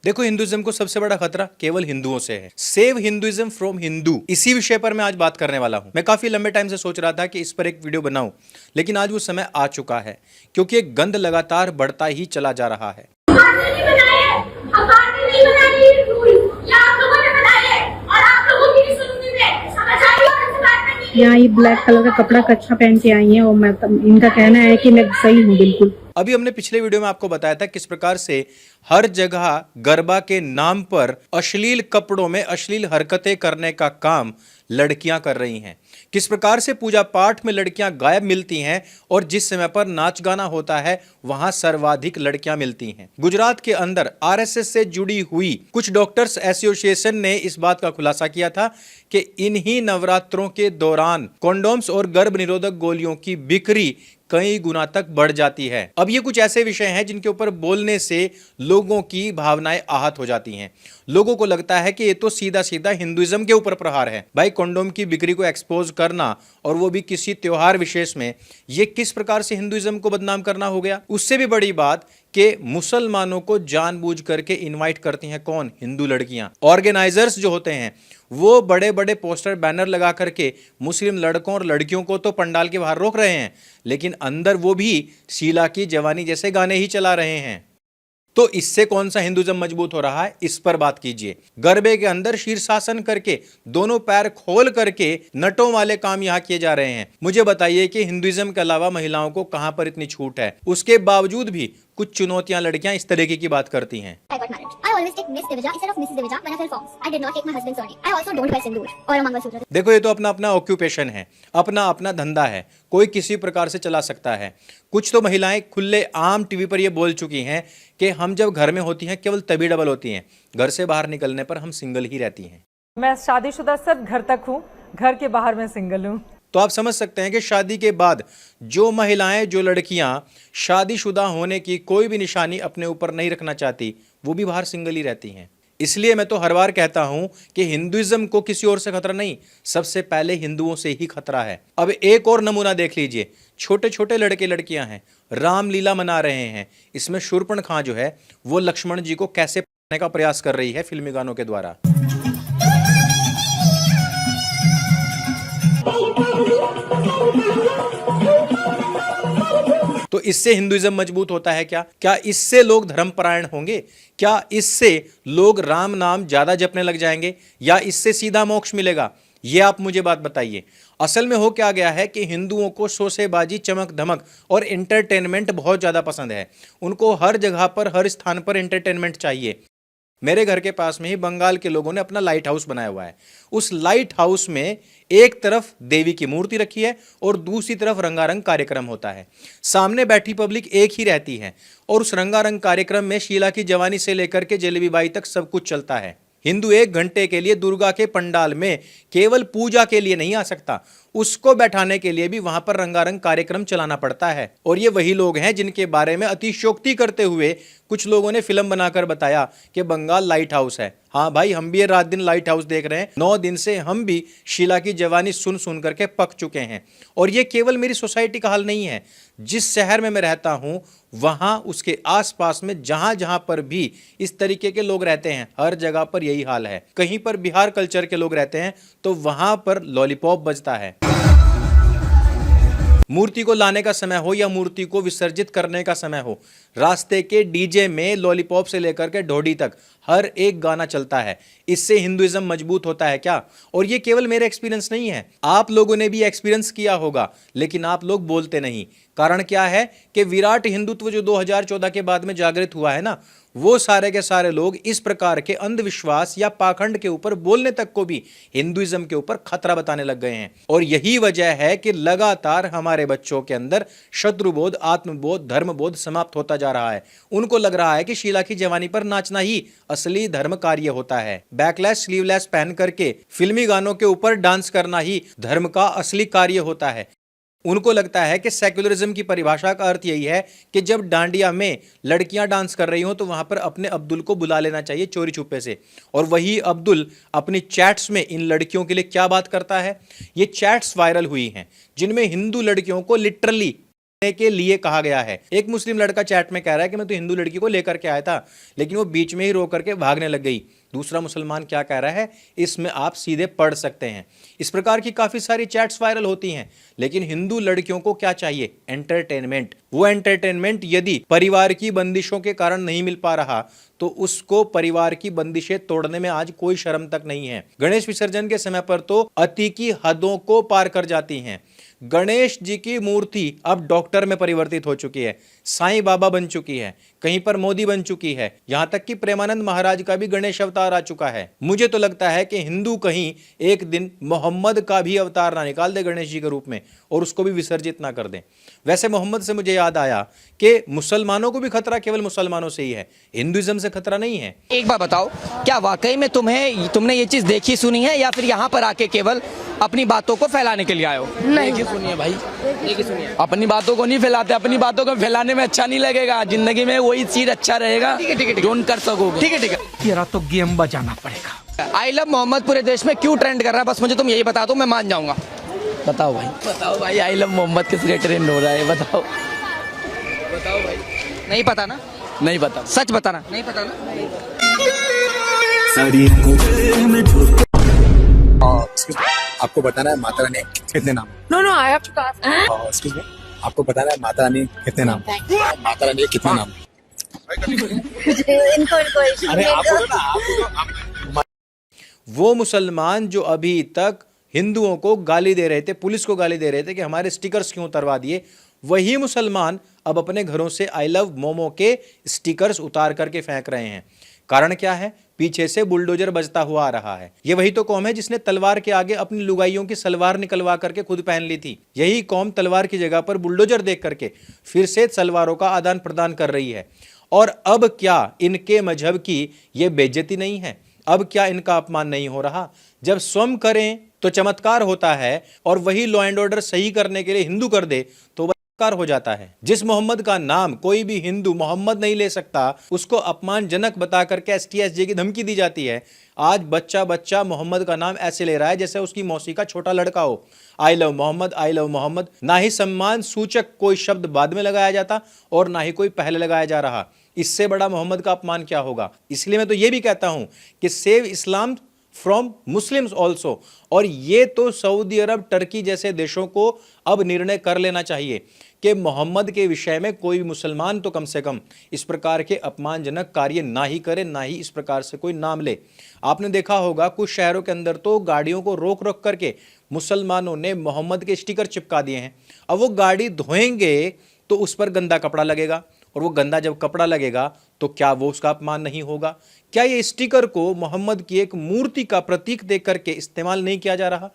देखो, हिंदुइज्म को सबसे बड़ा खतरा केवल हिंदुओं से है। सेव हिंदुइज्म फ्रॉम हिंदू, इसी विषय पर मैं आज बात करने वाला हूं। मैं काफी लंबे टाइम से सोच रहा था कि इस पर एक वीडियो बनाऊं, लेकिन आज वो समय आ चुका है, क्योंकि एक गंद लगातार बढ़ता ही चला जा रहा है। यहाँ ये ब्लैक कलर का कपड़ा कच्छा पहन के आई है और मैं इनका कहना है कि मैं सही हूँ बिल्कुल। अभी हमने पिछले वीडियो में आपको बताया था किस प्रकार से हर जगह गरबा के नाम पर अश्लील कपड़ों में अश्लील हरकतें करने का काम लड़कियां कर रही हैं, किस प्रकार से पूजा पाठ में लड़कियां गायब मिलती हैं और जिस समय पर नाच गाना होता है वहां सर्वाधिक लड़कियां मिलती हैं। गुजरात के अंदर आरएसएस से जुड़ी हुई कुछ डॉक्टर्स एसोसिएशन ने इस बात का खुलासा किया था कि इन्हीं नवरात्रों के दौरान कॉन्डोम्स और गर्भ निरोधक गोलियों की बिक्री कई गुना तक बढ़ जाती है। अब ये कुछ ऐसे विषय हैं जिनके ऊपर बोलने से लोगों की भावनाएं आहत हो जाती हैं। लोगों को लगता है कि ये तो सीधा सीधा हिंदुइज्म के ऊपर प्रहार है। भाई, कंडोम की बिक्री को एक्सपोज करना और वो भी किसी त्योहार विशेष में, ये किस प्रकार से हिंदुइज्म को बदनाम करना हो गया। उससे भी बड़ी बात कि मुसलमानों को जानबूझ करके इनवाइट करती हैं कौन? हिंदू लड़कियां। ऑर्गेनाइजर्स जो होते हैं वो बड़े बड़े पोस्टर बैनर लगा करके मुस्लिम लड़कों और लड़कियों को तो पंडाल के बाहर रोक रहे हैं, लेकिन अंदर वो भी शीला की जवानी जैसे गाने ही चला रहे हैं। तो इससे कौन सा हिंदुइज्म मजबूत हो रहा है, इस पर बात कीजिए। गरबे के अंदर शीर्षासन करके दोनों पैर खोल करके नटों वाले काम यहां किए जा रहे हैं। मुझे बताइए कि हिंदुइज्म के अलावा महिलाओं को कहां पर इतनी छूट है? उसके बावजूद भी कुछ चुनौतियां लड़कियां इस तरीके की बात करती हैं। देखो, ये तो अपना अपना ऑक्यूपेशन है, अपना अपना धंधा है, कोई किसी प्रकार से चला सकता है। कुछ तो महिलाएं खुले आम टीवी पर ये बोल चुकी हैं कि हम जब घर में होती हैं केवल तभी डबल होती हैं, घर से बाहर निकलने पर हम सिंगल ही रहती हैं। मैं शादीशुदा सिर्फ घर तक हूँ, घर के बाहर मैं सिंगल हूँ। तो आप समझ सकते हैं कि शादी के बाद जो महिलाएं, जो लड़कियां शादीशुदा होने की कोई भी निशानी अपने ऊपर नहीं रखना चाहती, वो भी बाहर सिंगल ही रहती हैं। इसलिए मैं तो हर बार कहता हूं कि हिंदुइज्म को किसी और से खतरा नहीं, सबसे पहले हिंदुओं से ही खतरा है। अब एक और नमूना देख लीजिए, छोटे छोटे लड़के लड़कियां हैं, रामलीला मना रहे हैं। इसमें शूर्पणखा जो है वो लक्ष्मण जी को कैसे पकड़ने का प्रयास कर रही है फिल्मी गानों के द्वारा। तो इससे हिंदुइज्म मजबूत होता है क्या? क्या इससे लोग धर्मपरायण होंगे? क्या इससे लोग राम नाम ज्यादा जपने लग जाएंगे? या इससे सीधा मोक्ष मिलेगा? ये आप मुझे बात बताइए। असल में हो क्या गया है कि हिंदुओं को शोसेबाजी, चमक धमक और एंटरटेनमेंट बहुत ज्यादा पसंद है। उनको हर जगह पर, हर स्थान पर एंटरटेनमेंट चाहिए। मेरे घर के पास में ही बंगाल के लोगों ने अपना लाइट हाउस बनाया हुआ है। उस लाइट हाउस में एक तरफ देवी की मूर्ति रखी है और दूसरी तरफ रंगारंग कार्यक्रम होता है। सामने बैठी पब्लिक एक ही रहती है और उस रंगारंग कार्यक्रम में शीला की जवानी से लेकर के जलेबी बाई तक सब कुछ चलता है। हिंदू 1 घंटे के लिए दुर्गा के पंडाल में केवल पूजा के लिए नहीं आ सकता, उसको बैठाने के लिए भी वहां पर रंगारंग कार्यक्रम चलाना पड़ता है। और ये वही लोग हैं जिनके बारे में अतिशयोक्ति करते हुए कुछ लोगों ने फिल्म बनाकर बताया कि बंगाल लाइट हाउस है। हाँ भाई, हम भी ये रात दिन लाइट हाउस देख रहे हैं। 9 दिन से हम भी शीला की जवानी सुन सुन करके पक चुके हैं। और ये केवल मेरी सोसाइटी का हाल नहीं है, जिस शहर में मैं रहता हूं वहां उसके आसपास में जहां जहां पर भी इस तरीके के लोग रहते हैं, हर जगह पर यही हाल है। कहीं पर बिहार कल्चर के लोग रहते हैं तो वहां पर लॉलीपॉप बजता है। मूर्ति को लाने का समय हो या मूर्ति को विसर्जित करने का समय हो, रास्ते के डीजे में लॉलीपॉप से लेकर के ढोडी तक हर एक गाना चलता है। इससे हिंदुइज्म मजबूत होता है क्या? और ये केवल मेरा एक्सपीरियंस नहीं है, आप लोगों ने भी एक्सपीरियंस किया होगा, लेकिन आप लोग बोलते नहीं। कारण क्या है कि विराट हिंदुत्व जो 2014 के बाद में जागृत हुआ है ना, वो सारे के सारे लोग इस प्रकार के अंधविश्वास या पाखंड के ऊपर बोलने तक को भी हिंदुइज्म के ऊपर खतरा बताने लग गए हैं। और यही वजह है कि लगातार हमारे बच्चों के अंदर शत्रुबोध, आत्मबोध, धर्मबोध समाप्त होता जा रहा है। उनको लग रहा है कि शीला की जवानी पर नाचना ही असली धर्म कार्य होता है। बैकलेस, स्लीवलेस पहन करके फिल्मी गानों के ऊपर डांस करना ही धर्म का असली कार्य होता है। उनको लगता है कि सेक्युलरिज्म की परिभाषा का अर्थ यही है कि जब डांडिया में लड़कियां डांस कर रही हो तो वहां पर अपने अब्दुल को बुला लेना चाहिए चोरी छुपे से। और वही अब्दुल अपनी चैट्स में इन लड़कियों के लिए क्या बात करता है? ये चैट्स वायरल हुई हैं जिनमें हिंदू लड़कियों को लिटरली के लिए कहा गया है। एक मुस्लिम लड़का चैट में कह रहा है कि मैं तो हिंदू लड़की को लेकर के आया था, लेकिन वो बीच में ही रो करके भागने लग गई। दूसरा मुसलमान क्या कह रहा है, इसमें आप सीधे पढ़ सकते हैं। इस प्रकार की काफी सारी चैट्स वायरल होती हैं, लेकिन हिंदू लड़कियों को क्या चाहिए? एंटरटेनमेंट। वो एंटरटेनमेंट यदि परिवार की बंदिशों के कारण नहीं मिल पा रहा तो उसको परिवार की बंदिशें तोड़ने में आज कोई शर्म तक नहीं है। गणेश विसर्जन के समय पर तो अति की हदों को पार कर जाती हैं। गणेश जी की मूर्ति अब डॉक्टर में परिवर्तित हो चुकी है, साईं बाबा बन चुकी है, कहीं पर मोदी बन चुकी है, यहां तक कि प्रेमानंद महाराज का भी गणेश अवतार आ चुका है। मुझे तो लगता है कि हिंदू कहीं एक दिन मोहम्मद का भी अवतार ना निकाल दे गणेश जी के रूप में और उसको भी विसर्जित ना कर दे। वैसे मोहम्मद से मुझे याद आया कि मुसलमानों को भी खतरा केवल मुसलमानों से ही है, हिंदुइज्म से खतरा नहीं है। एक बात बताओ, क्या वाकई में तुमने ये चीज देखी सुनी है या फिर यहाँ पर आके केवल अपनी बातों को फैलाने के लिए आए हो? नहीं सुनिए भाई, देखिए सुनिए। अपनी बातों को नहीं फैलाते, अपनी बातों को फैलाने में अच्छा नहीं लगेगा, जिंदगी में वही चीज अच्छा रहेगा जो उन कर सकोगे। ठीक है तेरा तो गेम बजाना पड़ेगा। आई लव मोहम्मद पूरे देश में क्यों ट्रेंड कर रहा है, बस मुझे तुम यही बता दो, मैं मान जाऊंगा। बताओ भाई आई लव मोहम्मद किस लिए ट्रेंड हो रहा है? बताओ भाई, नहीं पता ना? नहीं पता। सच बताना, नहीं पता ना? आपको बताना है माता रानी कितने नाम? No, I have to ask. Excuse me, आपको बताना है माता रानी कितने नाम? माता रानी कितना नाम? अरे आप बोलो ना, आप बोलो। वो मुसलमान जो अभी तक हिंदुओं को गाली दे रहे थे, पुलिस को गाली दे रहे थे कि हमारे स्टिकर्स क्यों उतरवा दिए, वही मुसलमान अब अपने घरों से आई लव मोमो के स्टिकर्स उतार करके फेंक रहे हैं। कारण क्या है? पीछे से बुलडोजर बजता हुआ आ रहा है। ये वही तो कौम है जिसने तलवार के आगे अपनी लुगाइयों की सलवार निकलवा करके खुद पहन ली थी। यही कौम तलवार की जगह पर बुलडोजर देख करके फिर से सलवारों का आदान प्रदान कर रही है। और अब क्या इनके मजहब की ये बेइज्जती नहीं है? अब क्या इनका अपमान नहीं हो रहा? जब स्वयं करें तो चमत्कार होता है और वही लॉ एंड ऑर्डर सही करने के लिए हिंदू कर दे तो बलात्कार हो जाता है। जिस मोहम्मद का नाम कोई भी हिंदू मोहम्मद नहीं ले सकता, उसको अपमानजनक बता करके STSJ की धमकी दी जाती है। आज बच्चा बच्चा मोहम्मद का नाम ऐसे ले रहा है जैसे उसकी मौसी का छोटा लड़का हो। I love Mohammad, I love Mohammad. ना ही सम्मान सूचक कोई शब्द बाद में लगाया जाता और ना ही कोई पहले लगाया जा रहा। इससे बड़ा मोहम्मद का अपमान क्या होगा? इसलिए मैं तो ये भी कहता हूं कि save Islam from Muslims also. और ये तो सऊदी अरब, टर्की जैसे देशों को अब निर्णय कर लेना चाहिए कि मोहम्मद के विषय में कोई भी मुसलमान तो कम से कम इस प्रकार के अपमानजनक कार्य ना ही करे, ना ही इस प्रकार से कोई नाम ले। आपने देखा होगा कुछ शहरों के अंदर तो गाड़ियों को रोक रोक करके मुसलमानों ने मोहम्मद के स्टिकर चिपका दिए हैं। अब वो गाड़ी धोएंगे तो उस पर गंदा कपड़ा लगेगा, और वो गंदा जब कपड़ा लगेगा तो क्या वो उसका अपमान नहीं होगा? क्या ये स्टिकर को मोहम्मद की एक मूर्ति का प्रतीक देख करके इस्तेमाल नहीं किया जा रहा?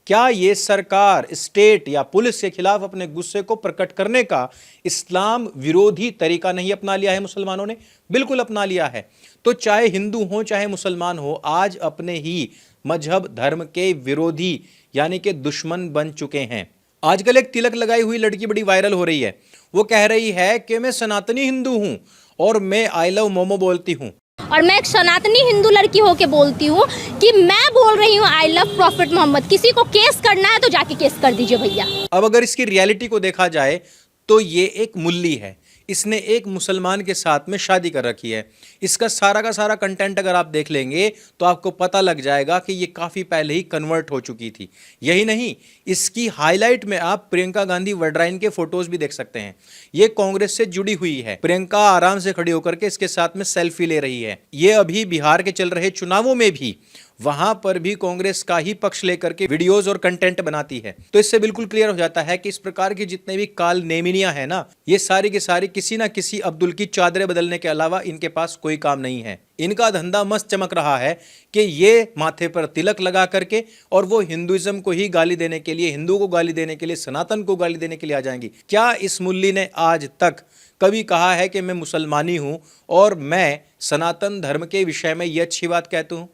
क्या ये सरकार, स्टेट या पुलिस के खिलाफ अपने गुस्से को प्रकट करने का इस्लाम विरोधी तरीका नहीं अपना लिया है मुसलमानों ने? बिल्कुल अपना लिया है। तो चाहे हिंदू हो चाहे मुसलमान हो, आज अपने ही मजहब धर्म के विरोधी यानी कि दुश्मन बन चुके हैं। आजकल एक तिलक लगाई हुई लड़की बड़ी वायरल हो रही है। वो कह रही है कि मैं सनातनी हिंदू हूं और मैं आई लव मोमो बोलती हूं। और मैं एक सनातनी हिंदू लड़की होके बोलती हूँ कि मैं बोल रही हूँ आई लव प्रॉफिट मोहम्मद। किसी को केस करना है तो जाके केस कर दीजिए भैया। अब अगर इसकी रियलिटी को देखा जाए तो ये एक मुल्ली है। इसने एक मुसलमान के साथ में शादी कर रखी है। इसका सारा का सारा कंटेंट अगर आप देख लेंगे तो आपको पता लग जाएगा कि ये काफ़ी पहले ही कन्वर्ट हो चुकी थी। यही नहीं, इसकी हाईलाइट में आप प्रियंका गांधी वड्राइन के फोटोज भी देख सकते हैं। ये कांग्रेस से जुड़ी हुई है। प्रियंका आराम से खड़ी होकर के इसके साथ में सेल्फी ले रही है। ये अभी बिहार के चल रहे चुनावों में भी वहां पर भी कांग्रेस का ही पक्ष लेकर के वीडियोस और कंटेंट बनाती है। तो इससे बिल्कुल क्लियर हो जाता है कि इस प्रकार की जितने भी काल नेमिनियां है ना, ये सारी की सारी किसी ना किसी अब्दुल की चादरें बदलने के अलावा इनके पास कोई काम नहीं है। इनका धंधा मस्त चमक रहा है कि ये माथे पर तिलक लगा करके और वो हिंदुइज्म को ही गाली देने के लिए, हिंदू को गाली देने के लिए, सनातन को गाली देने के लिए आ जाएंगी। क्या इस मुल्ली ने आज तक कभी कहा है कि मैं मुसलमानी हूं और मैं सनातन धर्म के विषय में ये अच्छी बात कहता हूं?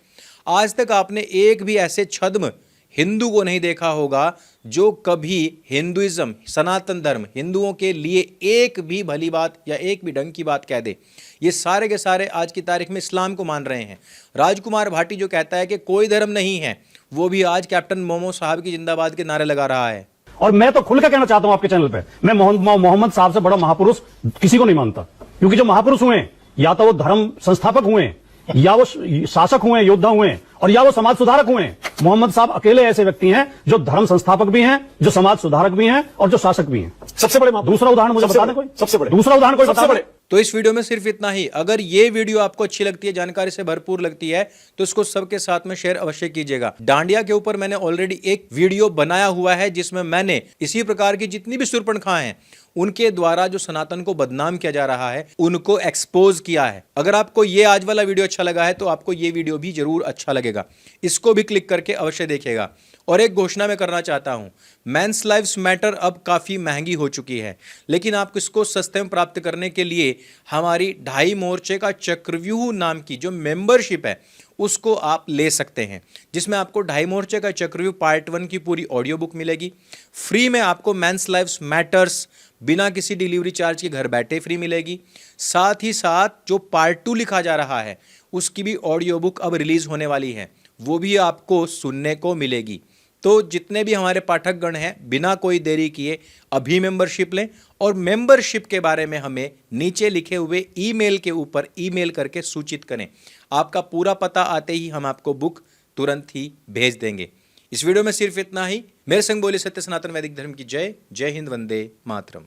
आज तक आपने एक भी ऐसे छद्म हिंदू को नहीं देखा होगा जो कभी हिंदुइज्म, सनातन धर्म, हिंदुओं के लिए एक भी भली बात या एक भी ढंग की बात कह दे। ये सारे के सारे आज की तारीख में इस्लाम को मान रहे हैं। राजकुमार भाटी जो कहता है कि कोई धर्म नहीं है, वो भी आज कैप्टन मोमो साहब की जिंदाबाद के नारे लगा रहा है। और मैं तो खुल के कहना चाहता हूं आपके चैनल पे, मैं मोहम्मद साहब से बड़ा महापुरुष किसी को नहीं मानता, क्योंकि जो महापुरुष हुए या तो वो धर्म संस्थापक हुए, या वो शासक हुए, योद्धा हुए, और या वो समाज सुधारक हुए। मोहम्मद साहब अकेले ऐसे व्यक्ति हैं जो धर्म संस्थापक भी हैं, जो समाज सुधारक भी हैं, और जो शासक भी हैं। सबसे बड़े दूसरा उदाहरण मुझे बता दें कोई, सबसे बड़े दूसरा उदाहरण कोई बता दें। तो इस वीडियो में सिर्फ इतना ही। अगर ये वीडियो आपको अच्छी लगती है, जानकारी से भरपूर लगती है, तो इसको सबके साथ में शेयर अवश्य कीजिएगा। डांडिया के ऊपर मैंने ऑलरेडी एक वीडियो बनाया हुआ है, जिसमें मैंने इसी प्रकार की जितनी भी शूर्पणखाएं हैं, उनके द्वारा जो सनातन को बदनाम किया जा रहा है, उनको एक्सपोज किया है। अगर आपको ये आज वाला वीडियो अच्छा लगा है, तो आपको ये वीडियो भी जरूर अच्छा लगेगा। इसको भी क्लिक करके अवश्य देखिएगा। और एक घोषणा मैं करना चाहता हूं, मेंस लाइव्स मैटर अब काफ़ी महंगी हो चुकी है, लेकिन आप इसको सस्ते में प्राप्त करने के लिए हमारी 2.5 मोर्चे का चक्रव्यूह नाम की जो मेंबरशिप है, उसको आप ले सकते हैं, जिसमें आपको 2.5 मोर्चे का चक्रव्यूह पार्ट 1 की पूरी ऑडियो बुक मिलेगी। फ्री में आपको मेंस लाइव्स मैटर्स बिना किसी डिलीवरी चार्ज के घर बैठे फ्री मिलेगी। साथ ही साथ जो पार्ट 2 लिखा जा रहा है, उसकी भी ऑडियो बुक अब रिलीज होने वाली है, वो भी आपको सुनने को मिलेगी। तो जितने भी हमारे पाठकगण हैं, बिना कोई देरी किए अभी मेंबरशिप लें, और मेंबरशिप के बारे में हमें नीचे लिखे हुए ईमेल के ऊपर ईमेल करके सूचित करें। आपका पूरा पता आते ही हम आपको बुक तुरंत ही भेज देंगे। इस वीडियो में सिर्फ इतना ही। मेरे संग बोले सत्य सनातन वैदिक धर्म की जय। जय हिंद, वंदे मातरम।